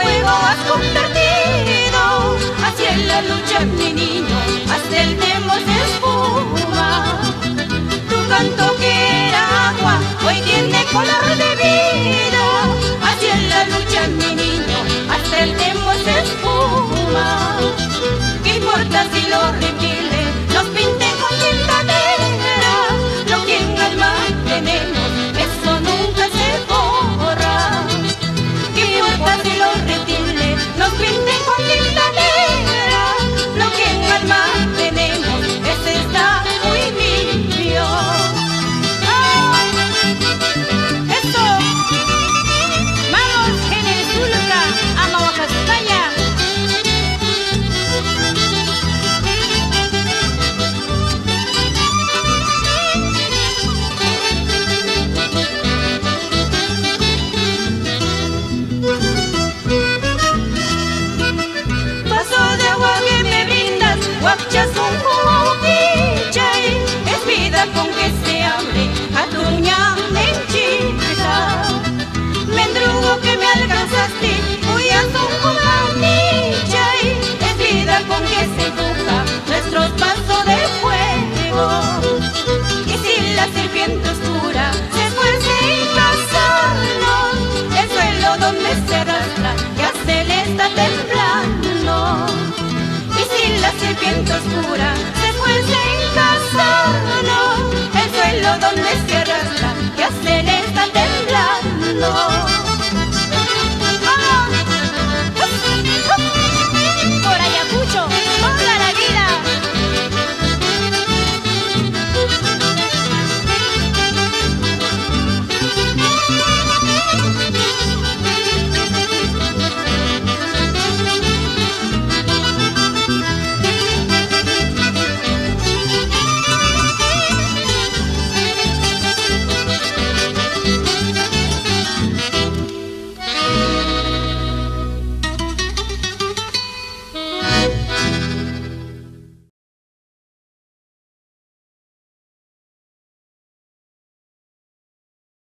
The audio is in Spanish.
fuego has convertido, hacia la lucha mi niño, hasta el demo se espuma. Tu canto que era agua, hoy tiene color de vida, hacia la lucha mi niño, hasta el demo se espuma. ¿Qué importa si los reptiles nos pinten con tinta negra? Lo que en alma tenemos, eso nunca se borra. ¿Qué importa si los reptiles nos pinten con tinta negra? Lo que en alma tenemos, ese está muy limpio. ¡Ay! ¡Eso! ¡Vamos, Genes Zulca, Amahuacastaya! Vaso de agua que me brindas, Huacchazón como pichay, es vida con que se abre a tu ñamenchita. Mendrugo que me alcanzaste, Huyazón como pichay, es vida con que se educa nuestros pasos de fuego. Y si la serpiente oscura se esfuerza en cazarnos, el suelo donde se arrastra ya se le está temblando. Y si la serpiente oscura se esfuerza en cazarnos, el suelo donde se arrastra ya se le está temblando.